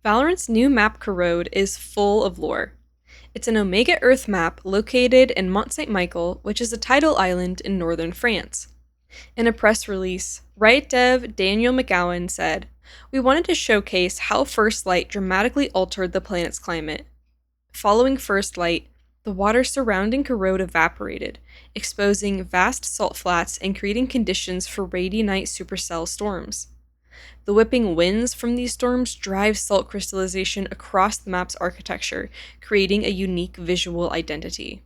Valorant's new map Corrode is full of lore. It's an Omega Earth map located in Mont Saint-Michel, which is a tidal island in northern France. In a press release, Riot dev Daniel McGowan said, "We wanted to showcase how First Light dramatically altered the planet's climate. Following First Light, the water surrounding Corrode evaporated, exposing vast salt flats and creating conditions for Radianite supercell storms. The whipping winds from these storms drive salt crystallization across the map's architecture, creating a unique visual identity.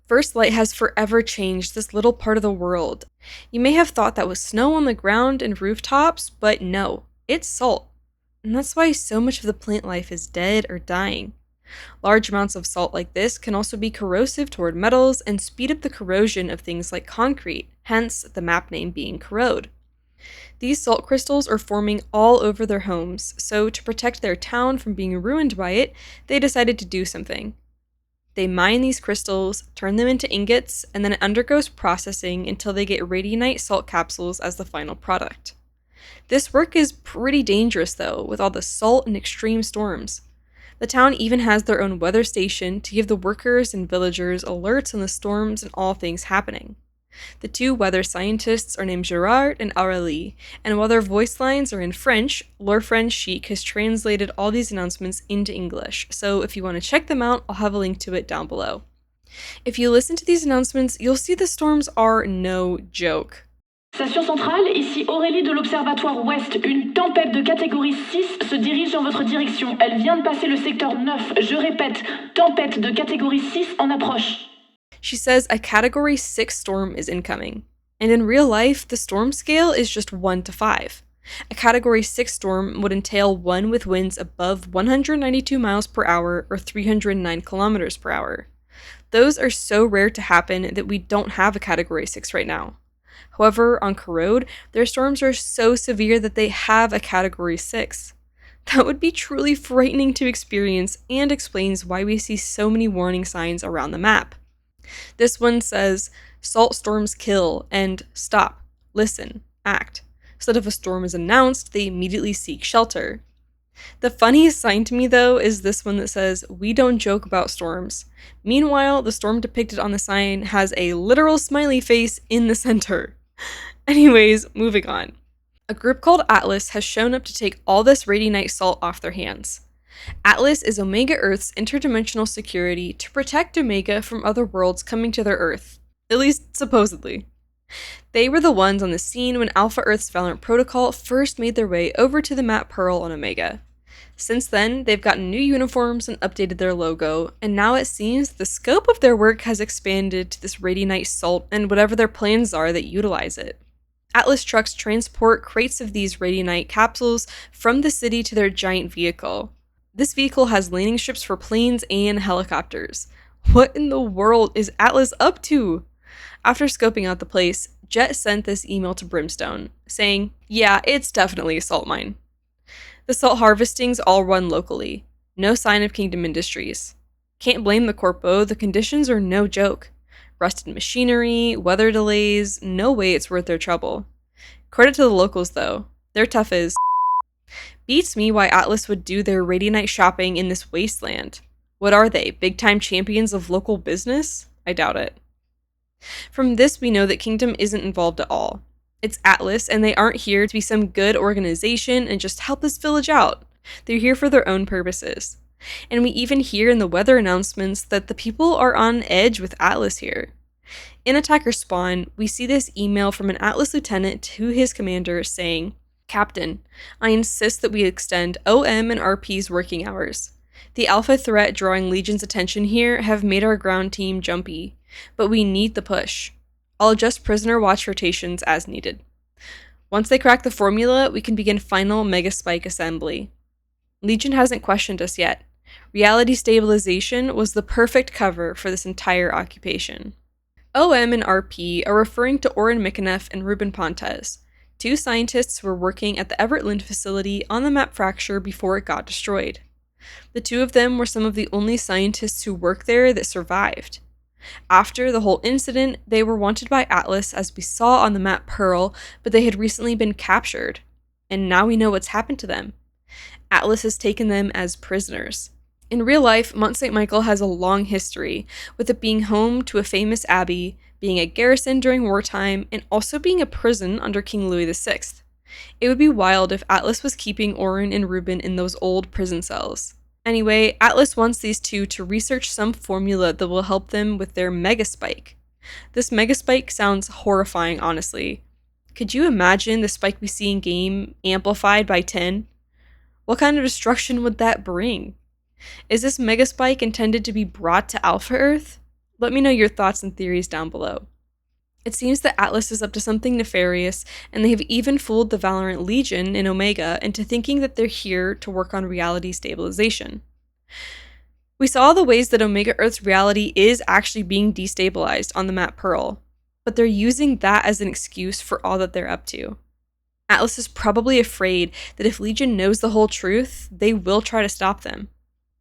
First Light has forever changed this little part of the world. You may have thought that was snow on the ground and rooftops, but no, it's salt. And that's why so much of the plant life is dead or dying. Large amounts of salt like this can also be corrosive toward metals and speed up the corrosion of things like concrete, hence the map name being Corrode. These salt crystals are forming all over their homes, so to protect their town from being ruined by it, they decided to do something. They mine these crystals, turn them into ingots, and then it undergoes processing until they get Radianite salt capsules as the final product. This work is pretty dangerous though, with all the salt and extreme storms. The town even has their own weather station to give the workers and villagers alerts on the storms and all things happening. The two weather scientists are named Gerard and Aurélie, and while their voice lines are in French, lore friend Chic has translated all these announcements into English, so if you want to check them out, I'll have a link to it down below. If you listen to these announcements, you'll see the storms are no joke. Station centrale, ici Aurélie de l'Observatoire Ouest. Une tempête de catégorie 6 se dirige en votre direction. Elle vient de passer le secteur 9. Je répète, tempête de catégorie 6 en approche. She says a Category 6 storm is incoming, and in real life, the storm scale is just 1 to 5. A Category 6 storm would entail one with winds above 192 miles per hour or 309 kilometers per hour. Those are so rare to happen that we don't have a Category 6 right now. However, on Corrode, their storms are so severe that they have a Category 6. That would be truly frightening to experience and explains why we see so many warning signs around the map. This one says, "Salt storms kill," and "Stop, listen, act." So that if a storm is announced, they immediately seek shelter. The funniest sign to me, though, is this one that says, "We don't joke about storms." Meanwhile, the storm depicted on the sign has a literal smiley face in the center. Anyways, moving on. A group called Atlas has shown up to take all this Radianite salt off their hands. Atlas is Omega Earth's interdimensional security to protect Omega from other worlds coming to their Earth. At least, supposedly. They were the ones on the scene when Alpha Earth's Valorant protocol first made their way over to the map Pearl on Omega. Since then, they've gotten new uniforms and updated their logo, and now it seems the scope of their work has expanded to this Radianite salt and whatever their plans are that utilize it. Atlas trucks transport crates of these Radianite capsules from the city to their giant vehicle. This vehicle has landing strips for planes and helicopters. What in the world is Atlas up to? After scoping out the place, Jett sent this email to Brimstone, saying, "Yeah, it's definitely a salt mine." The salt harvesting's all run locally. No sign of Kingdom Industries. Can't blame the Corpo, the conditions are no joke. Rusted machinery, weather delays, no way it's worth their trouble. Credit to the locals though, they're tough as Beats me why Atlas would do their Radianite shopping in this wasteland. What are they, big-time champions of local business? I doubt it. From this, we know that Kingdom isn't involved at all. It's Atlas, and they aren't here to be some good organization and just help this village out. They're here for their own purposes. And we even hear in the weather announcements that the people are on edge with Atlas here. In Attacker Spawn, we see this email from an Atlas lieutenant to his commander saying, "Captain, I insist that we extend OM and RP's working hours. The Alpha threat drawing Legion's attention here have made our ground team jumpy, but we need the push. I'll adjust prisoner watch rotations as needed. Once they crack the formula, we can begin final Mega Spike assembly. Legion hasn't questioned us yet. Reality stabilization was the perfect cover for this entire occupation." OM and RP are referring to Oren Mikanev and Ruben Pontes, two scientists who were working at the Everett Lind facility on the map Fracture before it got destroyed. The two of them were some of the only scientists who worked there that survived. After the whole incident, they were wanted by Atlas as we saw on the map Pearl, but they had recently been captured. And now we know what's happened to them. Atlas has taken them as prisoners. In real life, Mont Saint-Michel has a long history, with it being home to a famous abbey, being a garrison during wartime, and also being a prison under King Louis VI. It would be wild if Atlas was keeping Orin and Reuben in those old prison cells. Anyway, Atlas wants these two to research some formula that will help them with their mega spike. This mega spike sounds horrifying, honestly. Could you imagine the spike we see in game amplified by 10? What kind of destruction would that bring? Is this mega spike intended to be brought to Alpha Earth? Let me know your thoughts and theories down below. It seems that Atlas is up to something nefarious, and they have even fooled the Valorant Legion in Omega into thinking that they're here to work on reality stabilization. We saw the ways that Omega Earth's reality is actually being destabilized on the map Pearl, but they're using that as an excuse for all that they're up to. Atlas is probably afraid that if Legion knows the whole truth, they will try to stop them.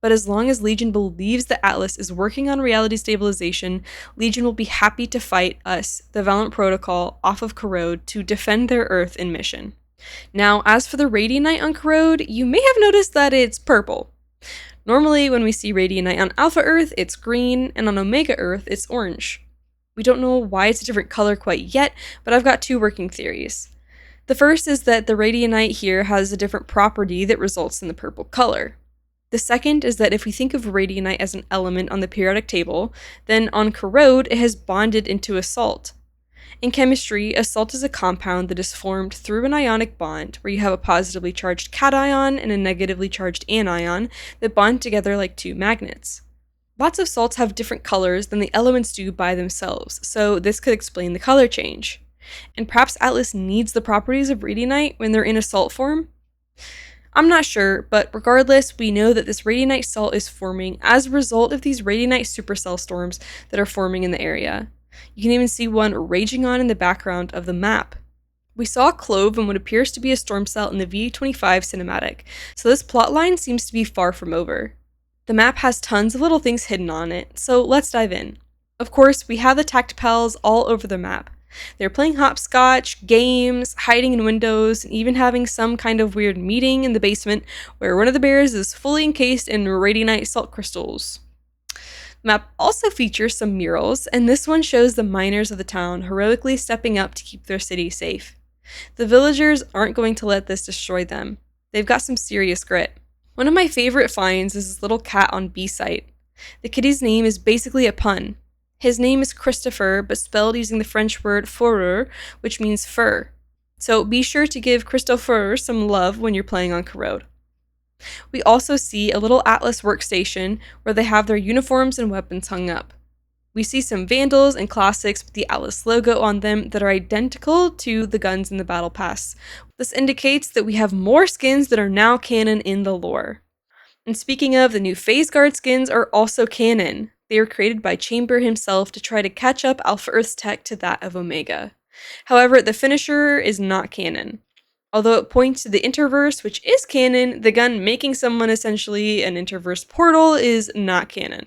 But as long as Legion believes that Atlas is working on reality stabilization, Legion will be happy to fight us, the Valorant Protocol, off of Corrode to defend their Earth in mission. Now, as for the Radianite on Corrode, you may have noticed that it's purple. Normally, when we see Radianite on Alpha Earth, it's green, and on Omega Earth, it's orange. We don't know why it's a different color quite yet, but I've got two working theories. The first is that the Radianite here has a different property that results in the purple color. The second is that if we think of Radianite as an element on the periodic table, then on Corrode it has bonded into a salt. In chemistry, a salt is a compound that is formed through an ionic bond, where you have a positively charged cation and a negatively charged anion that bond together like two magnets. Lots of salts have different colors than the elements do by themselves, so this could explain the color change. And perhaps Atlas needs the properties of Radianite when they're in a salt form? I'm not sure, but regardless, we know that this Radianite salt is forming as a result of these Radianite supercell storms that are forming in the area. You can even see one raging on in the background of the map. We saw a clove in what appears to be a storm cell in the V25 cinematic, so this plotline seems to be far from over. The map has tons of little things hidden on it, so let's dive in. Of course, we have the tactipels all over the map. They're playing hopscotch, games, hiding in windows, and even having some kind of weird meeting in the basement where one of the bears is fully encased in Radianite salt crystals. The map also features some murals, and this one shows the miners of the town heroically stepping up to keep their city safe. The villagers aren't going to let this destroy them. They've got some serious grit. One of my favorite finds is this little cat on B site. The kitty's name is basically a pun. His name is Christopher, but spelled using the French word fourrure, which means fur. So be sure to give Christopher some love when you're playing on Corrode. We also see a little Atlas workstation where they have their uniforms and weapons hung up. We see some Vandals and Classics with the Atlas logo on them that are identical to the guns in the Battle Pass. This indicates that we have more skins that are now canon in the lore. And speaking of, the new Phase Guard skins are also canon. They were created by Chamber himself to try to catch up Alpha Earth's tech to that of Omega. However, the finisher is not canon. Although it points to the Interverse, which is canon, the gun making someone essentially an Interverse portal is not canon.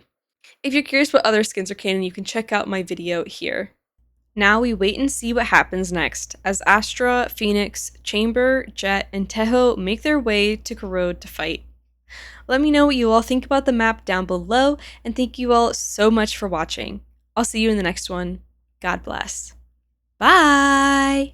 If you're curious what other skins are canon, you can check out my video here. Now we wait and see what happens next, as Astra, Phoenix, Chamber, Jett, and Teho make their way to Corrode to fight. Let me know what you all think about the map down below, and thank you all so much for watching. I'll see you in the next one. God bless. Bye!